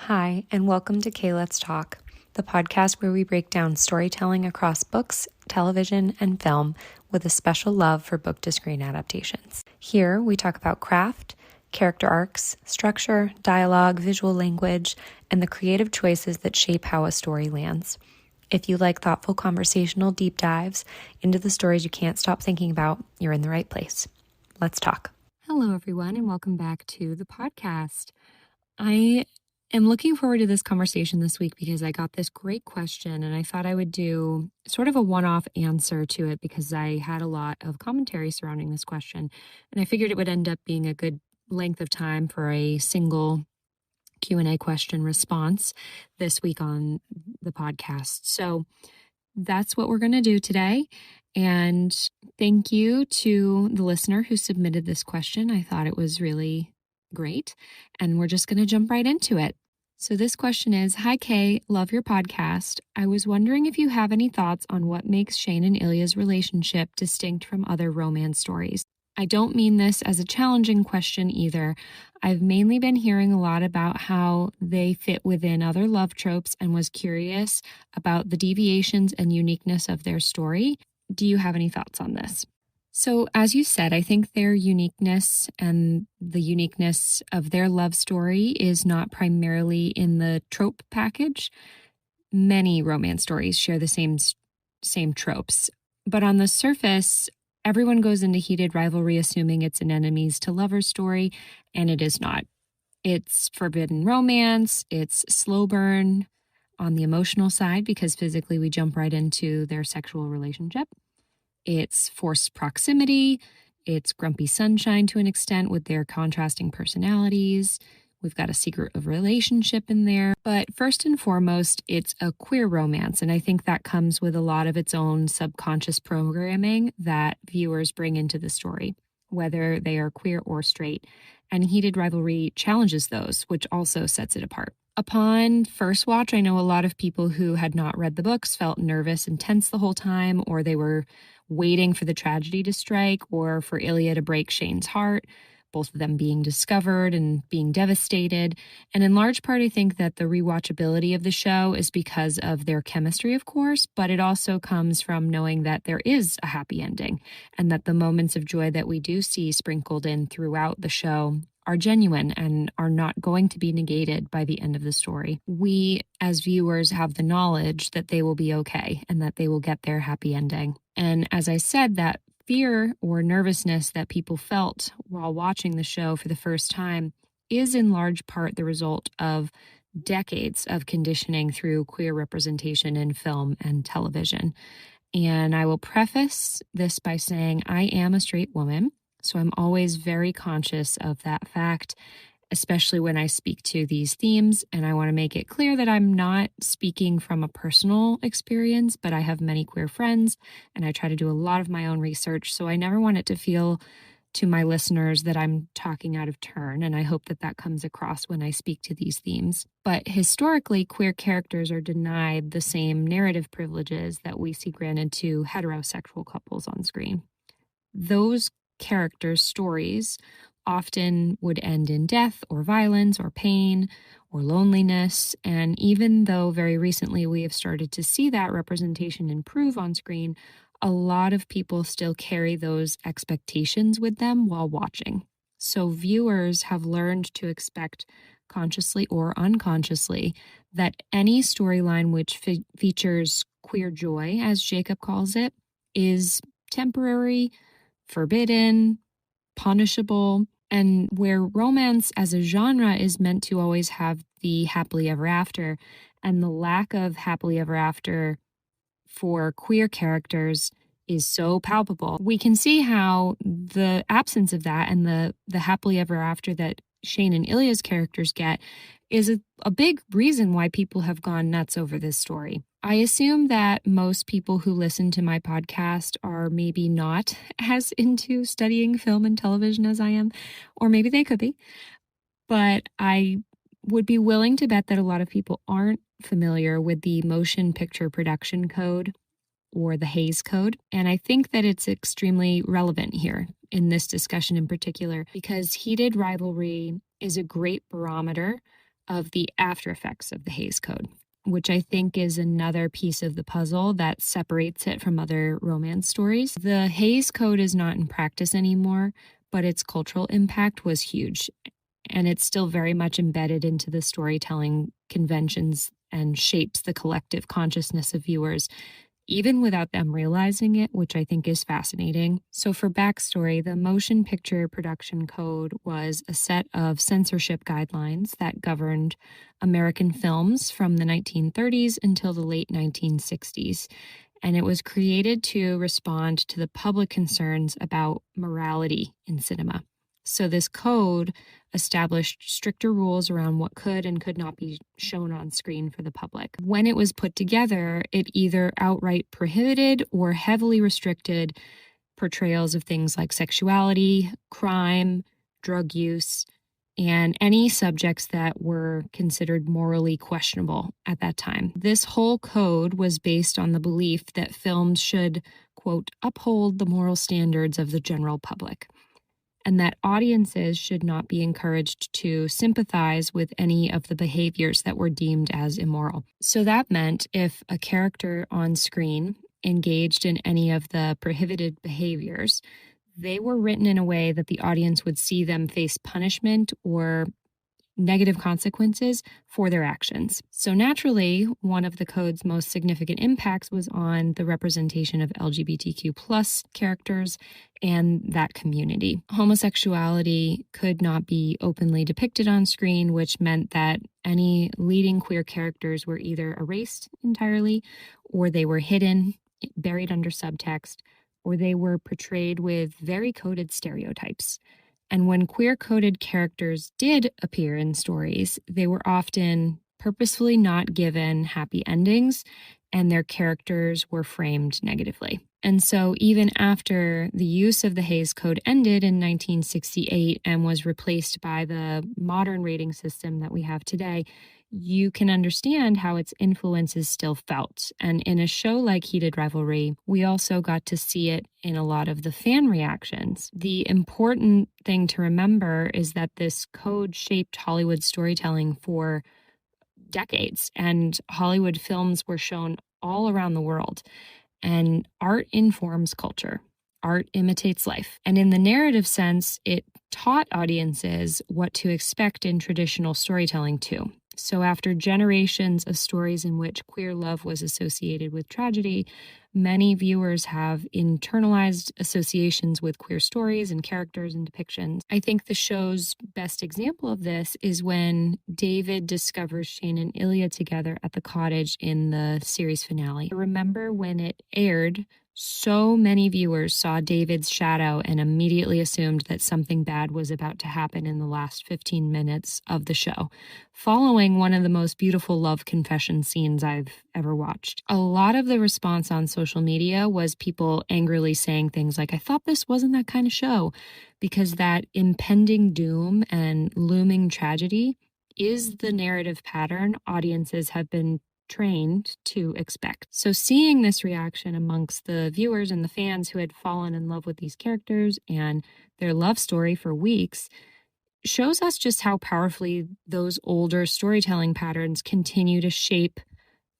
Hi, and welcome to Kay Let's Talk, the podcast where we break down storytelling across books, television, and film with a special love for book to screen adaptations. Here, we talk about craft, character arcs, structure, dialogue, visual language, and the creative choices that shape how a story lands. If you like thoughtful conversational deep dives into the stories you can't stop thinking about, you're in the right place. Let's talk. Hello, everyone, and welcome back to the podcast. I am looking forward to this conversation this week because I got this great question and I thought I would do sort of a one-off answer to it because I had a lot of commentary surrounding this question. And I figured it would end up being a good length of time for a single Q&A question response this week on the podcast. So that's what we're going to do today. And thank you to the listener who submitted this question. I thought it was really great. And we're just going to jump right into it. So this question is, hi, Kay, love your podcast. I was wondering if you have any thoughts on what makes Shane and Ilya's relationship distinct from other romance stories. I don't mean this as a challenging question either. I've mainly been hearing a lot about how they fit within other love tropes and was curious about the deviations and uniqueness of their story. Do you have any thoughts on this? So, as you said, I think their uniqueness and the uniqueness of their love story is not primarily in the trope package. Many romance stories share the same tropes. But on the surface, everyone goes into heated rivalry assuming it's an enemies to lovers story, and it is not. It's forbidden romance, it's slow burn on the emotional side because physically we jump right into their sexual relationship. It's forced proximity, it's grumpy sunshine to an extent with their contrasting personalities. We've got a secret of relationship in there. But first and foremost, it's a queer romance. And I think that comes with a lot of its own subconscious programming that viewers bring into the story, whether they are queer or straight. And Heated Rivalry challenges those, which also sets it apart. Upon first watch, I know a lot of people who had not read the books felt nervous and tense the whole time, or they were waiting for the tragedy to strike or for Ilya to break Shane's heart, both of them being discovered and being devastated. And in large part, I think that the rewatchability of the show is because of their chemistry, of course, but it also comes from knowing that there is a happy ending and that the moments of joy that we do see sprinkled in throughout the show are genuine and are not going to be negated by the end of the story. We, as viewers, have the knowledge that they will be okay and that they will get their happy ending. And as I said, that fear or nervousness that people felt while watching the show for the first time is in large part the result of decades of conditioning through queer representation in film and television. And I will preface this by saying I am a straight woman, so I'm always very conscious of that fact, especially when I speak to these themes. And I want to make it clear that I'm not speaking from a personal experience, but I have many queer friends and I try to do a lot of my own research. So I never want it to feel to my listeners that I'm talking out of turn. And I hope that that comes across when I speak to these themes. But historically, queer characters are denied the same narrative privileges that we see granted to heterosexual couples on screen. Those characters' stories often would end in death or violence or pain or loneliness. And even though very recently we have started to see that representation improve on screen, a lot of people still carry those expectations with them while watching. So viewers have learned to expect, consciously or unconsciously, that any storyline which features queer joy, as Jacob calls it, is temporary, forbidden, punishable, and where romance as a genre is meant to always have the happily ever after, and the lack of happily ever after for queer characters is so palpable. We can see how the absence of that and the happily ever after that Shane and Ilya's characters get is a big reason why people have gone nuts over this story. I assume that most people who listen to my podcast are maybe not as into studying film and television as I am, or maybe they could be, but I would be willing to bet that a lot of people aren't familiar with the motion picture production code or the Hays Code. And I think that it's extremely relevant here in this discussion in particular, because Heated Rivalry is a great barometer of the after effects of the Hays Code, which I think is another piece of the puzzle that separates it from other romance stories. The Hays Code is not in practice anymore, but its cultural impact was huge, and it's still very much embedded into the storytelling conventions and shapes the collective consciousness of viewers, even without them realizing it, which I think is fascinating. So for backstory, the Motion Picture Production Code was a set of censorship guidelines that governed American films from the 1930s until the late 1960s. And it was created to respond to the public concerns about morality in cinema. So this code established stricter rules around what could and could not be shown on screen for the public. When it was put together, it either outright prohibited or heavily restricted portrayals of things like sexuality, crime, drug use, and any subjects that were considered morally questionable at that time. This whole code was based on the belief that films should, quote, uphold the moral standards of the general public, and that audiences should not be encouraged to sympathize with any of the behaviors that were deemed as immoral. So that meant if a character on screen engaged in any of the prohibited behaviors, they were written in a way that the audience would see them face punishment or negative consequences for their actions. So naturally, one of the code's most significant impacts was on the representation of LGBTQ plus characters and that community. Homosexuality could not be openly depicted on screen, which meant that any leading queer characters were either erased entirely, or they were hidden, buried under subtext, or they were portrayed with very coded stereotypes. And when queer-coded characters did appear in stories, they were often purposefully not given happy endings, and their characters were framed negatively. And so even after the use of the Hays Code ended in 1968 and was replaced by the modern rating system that we have today, you can understand how its influence is still felt. And in a show like Heated Rivalry, we also got to see it in a lot of the fan reactions. The important thing to remember is that this code shaped Hollywood storytelling for decades, and Hollywood films were shown all around the world. And art informs culture. Art imitates life. And in the narrative sense, it taught audiences what to expect in traditional storytelling too. So after generations of stories in which queer love was associated with tragedy, many viewers have internalized associations with queer stories and characters and depictions. I think the show's best example of this is when David discovers Shane and Ilya together at the cottage in the series finale. I remember when it aired, so many viewers saw David's shadow and immediately assumed that something bad was about to happen in the last 15 minutes of the show, following one of the most beautiful love confession scenes I've ever watched. A lot of the response on social media was people angrily saying things like, I thought this wasn't that kind of show, because that impending doom and looming tragedy is the narrative pattern audiences have been trained to expect. So seeing this reaction amongst the viewers and the fans who had fallen in love with these characters and their love story for weeks shows us just how powerfully those older storytelling patterns continue to shape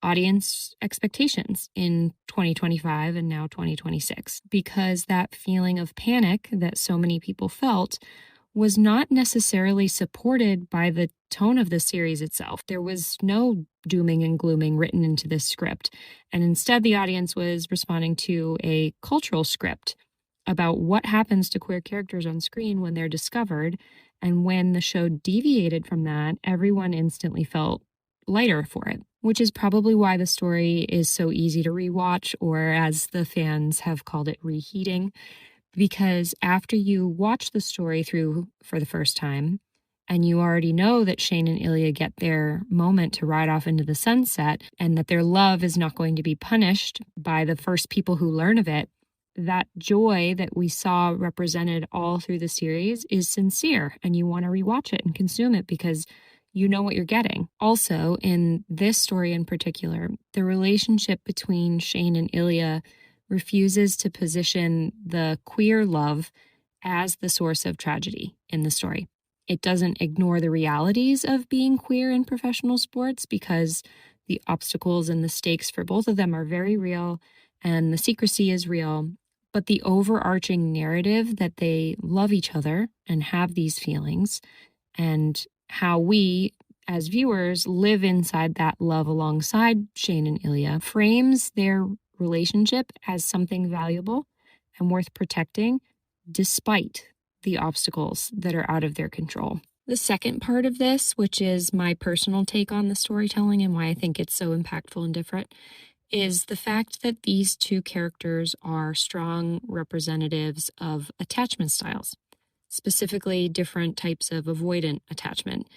audience expectations in 2025 and now 2026, because that feeling of panic that so many people felt was not necessarily supported by the tone of the series itself. There was no dooming and glooming written into this script, and instead the audience was responding to a cultural script about what happens to queer characters on screen when they're discovered, and when the show deviated from that, everyone instantly felt lighter for it, which is probably why the story is so easy to rewatch, or as the fans have called it, reheating. Because after you watch the story through for the first time, and you already know that Shane and Ilya get their moment to ride off into the sunset, and that their love is not going to be punished by the first people who learn of it, that joy that we saw represented all through the series is sincere, and you want to rewatch it and consume it because you know what you're getting. Also, in this story in particular, the relationship between Shane and Ilya refuses to position the queer love as the source of tragedy in the story. It doesn't ignore the realities of being queer in professional sports because the obstacles and the stakes for both of them are very real and the secrecy is real. But the overarching narrative that they love each other and have these feelings, and how we as viewers live inside that love alongside Shane and Ilya, frames their relationship as something valuable and worth protecting despite the obstacles that are out of their control. The second part of this, which is my personal take on the storytelling and why I think it's so impactful and different, is the fact that these two characters are strong representatives of attachment styles, specifically different types of avoidant attachment.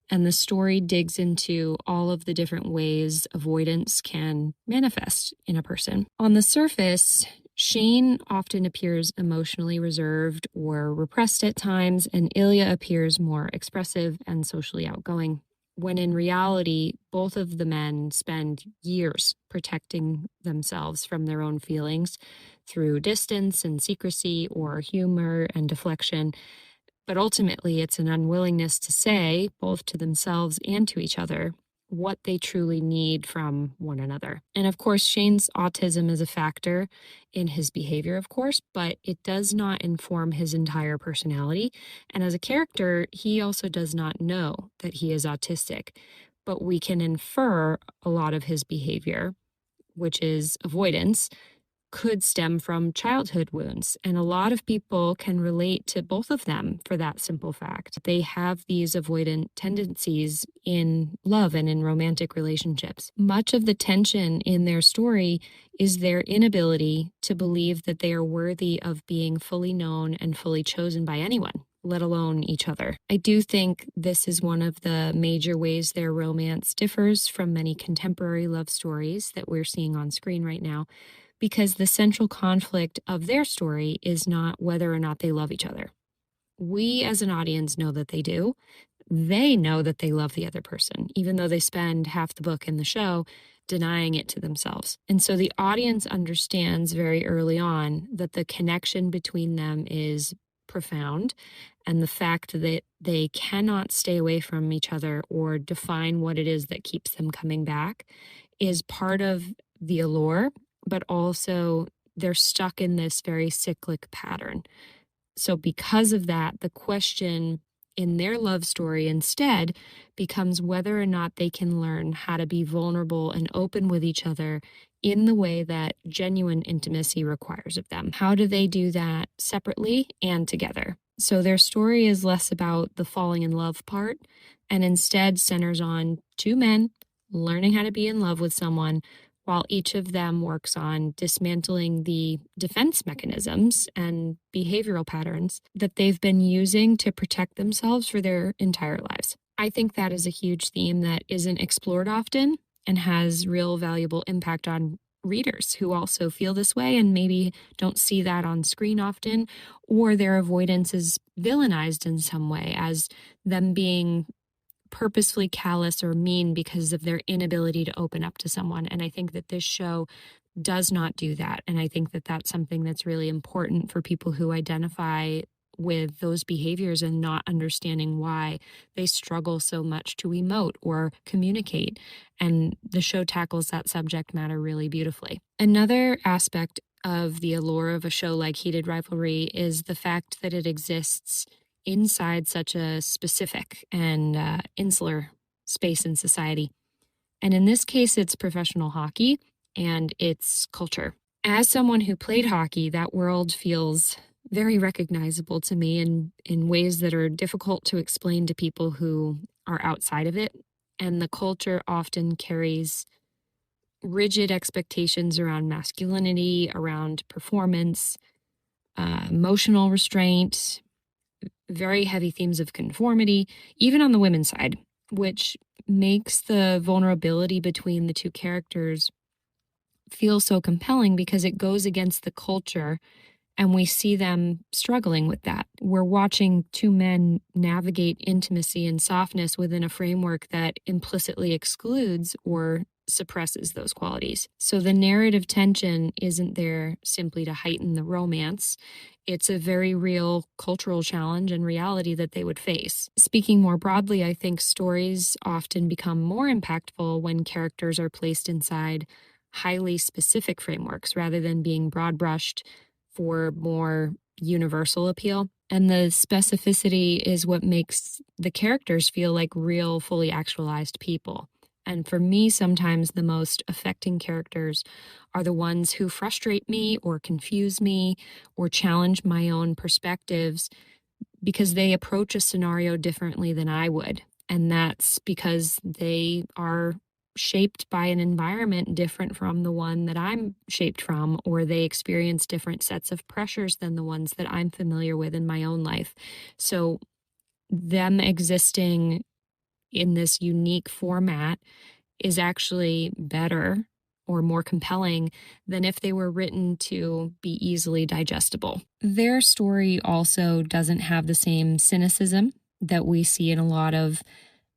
And the story digs into all of the different ways avoidance can manifest in a person. On the surface, Shane often appears emotionally reserved or repressed at times, and Ilya appears more expressive and socially outgoing, when in reality, both of the men spend years protecting themselves from their own feelings through distance and secrecy or humor and deflection. But ultimately, it's an unwillingness to say, both to themselves and to each other, what they truly need from one another. And of course, Shane's autism is a factor in his behavior, of course, but it does not inform his entire personality. And as a character, he also does not know that he is autistic, but we can infer a lot of his behavior, which is avoidance, could stem from childhood wounds. And a lot of people can relate to both of them for that simple fact. They have these avoidant tendencies in love and in romantic relationships. Much of the tension in their story is their inability to believe that they are worthy of being fully known and fully chosen by anyone, let alone each other. I do think this is one of the major ways their romance differs from many contemporary love stories that we're seeing on screen right now, because the central conflict of their story is not whether or not they love each other. We as an audience know that they do. They know that they love the other person, even though they spend half the book in the show denying it to themselves. And so the audience understands very early on that the connection between them is profound, and the fact that they cannot stay away from each other or define what it is that keeps them coming back is part of the allure, but also they're stuck in this very cyclic pattern. So because of that, the question in their love story instead becomes whether or not they can learn how to be vulnerable and open with each other in the way that genuine intimacy requires of them. How do they do that separately and together? So their story is less about the falling in love part and instead centers on two men learning how to be in love with someone, while each of them works on dismantling the defense mechanisms and behavioral patterns that they've been using to protect themselves for their entire lives. I think that is a huge theme that isn't explored often and has real valuable impact on readers who also feel this way and maybe don't see that on screen often, or their avoidance is villainized in some way as them being purposefully callous or mean because of their inability to open up to someone. And I think that this show does not do that. And I think that that's something that's really important for people who identify with those behaviors and not understanding why they struggle so much to emote or communicate. And the show tackles that subject matter really beautifully. Another aspect of the allure of a show like Heated Rivalry is the fact that it exists inside such a specific and insular space in society. And in this case, it's professional hockey and its culture. As someone who played hockey, that world feels very recognizable to me in ways that are difficult to explain to people who are outside of it. And the culture often carries rigid expectations around masculinity, around performance, emotional restraint, very heavy themes of conformity, even on the women's side, which makes the vulnerability between the two characters feel so compelling because it goes against the culture and we see them struggling with that. We're watching two men navigate intimacy and softness within a framework that implicitly excludes or suppresses those qualities. So the narrative tension isn't there simply to heighten the romance. It's a very real cultural challenge and reality that they would face. Speaking more broadly, I think stories often become more impactful when characters are placed inside highly specific frameworks rather than being broad brushed for more universal appeal. And the specificity is what makes the characters feel like real, fully actualized people. And for me, sometimes the most affecting characters are the ones who frustrate me or confuse me or challenge my own perspectives because they approach a scenario differently than I would. And that's because they are shaped by an environment different from the one that I'm shaped from, or they experience different sets of pressures than the ones that I'm familiar with in my own life. So them existing in this unique format is actually better or more compelling than if they were written to be easily digestible. Their story also doesn't have the same cynicism that we see in a lot of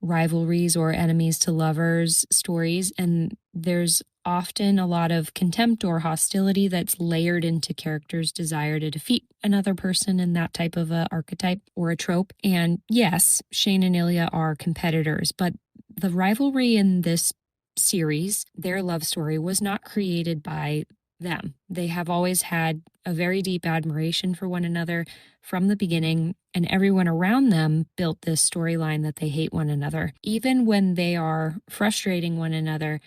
rivalries or enemies to lovers stories, and there's often a lot of contempt or hostility that's layered into characters' desire to defeat another person in that type of a archetype or a trope. And yes, Shane and Ilya are competitors, but the rivalry in this series, their love story, was not created by them. They have always had a very deep admiration for one another from the beginning, and everyone around them built this storyline that they hate one another. Even when they are frustrating one another,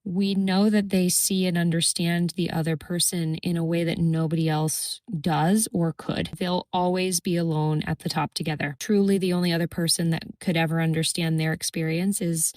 we know that they see and understand the other person in a way that nobody else does or could. They'll always be alone at the top together. Truly, the only other person that could ever understand their experience is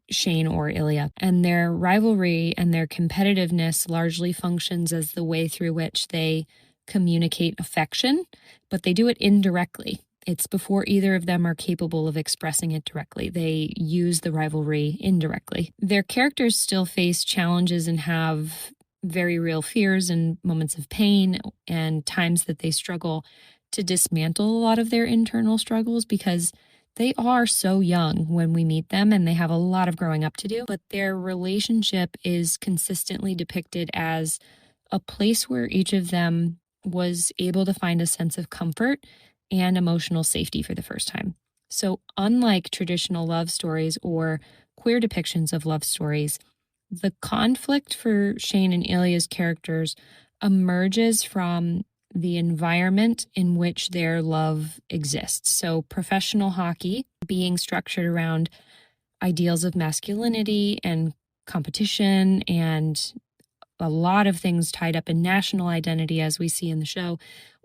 Shane or Ilya. And their rivalry and their competitiveness largely functions as the way through which they communicate affection, but they do it indirectly. It's before either of them are capable of expressing it directly. They use the rivalry indirectly. Their characters still face challenges and have very real fears and moments of pain and times that they struggle to dismantle a lot of their internal struggles because they are so young when we meet them and they have a lot of growing up to do, but their relationship is consistently depicted as a place where each of them was able to find a sense of comfort and emotional safety for the first time. So unlike traditional love stories or queer depictions of love stories, the conflict for Shane and Ilya's characters emerges from the environment in which their love exists. So professional hockey being structured around ideals of masculinity and competition and a lot of things tied up in national identity, as we see in the show,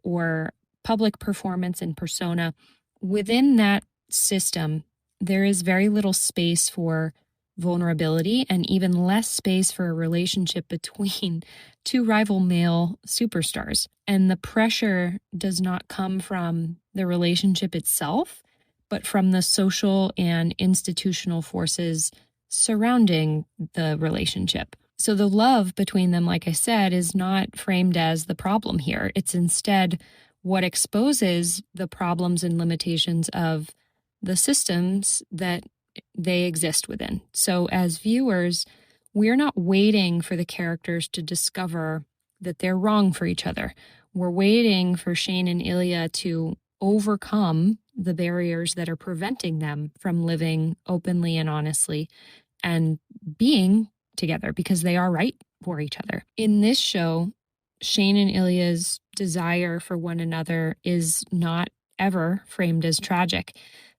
or public performance and persona. Within that system, there is very little space for vulnerability and even less space for a relationship between two rival male superstars. And the pressure does not come from the relationship itself, but from the social and institutional forces surrounding the relationship. So the love between them, like I said, is not framed as the problem here. It's instead what exposes the problems and limitations of the systems that they exist within. So as viewers, we're not waiting for the characters to discover that they're wrong for each other. We're waiting for Shane and Ilya to overcome the barriers that are preventing them from living openly and honestly and being together because they are right for each other. In this show, Shane and Ilya's desire for one another is not ever framed as tragic.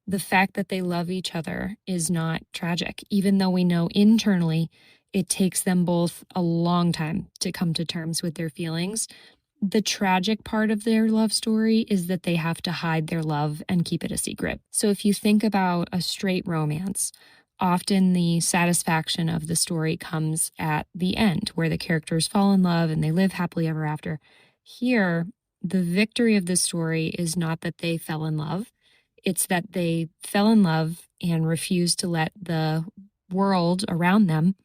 The fact that they love each other is not tragic, even though we know internally it takes them both a long time to come to terms with their feelings. The tragic part of their love story is that they have to hide their love and keep it a secret. So if you think about a straight romance, often the satisfaction of the story comes at the end, where the characters fall in love and they live happily ever after. Here, the victory of the story is not that they fell in love. It's that they fell in love and refused to let the world around them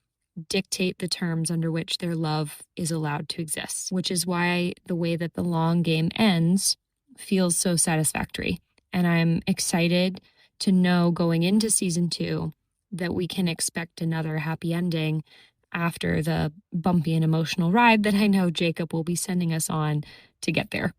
dictate the terms under which their love is allowed to exist, which is why the way that the long game ends feels so satisfactory. And I'm excited to know going into season 2 that we can expect another happy ending after the bumpy and emotional ride that I know Jacob will be sending us on to get there.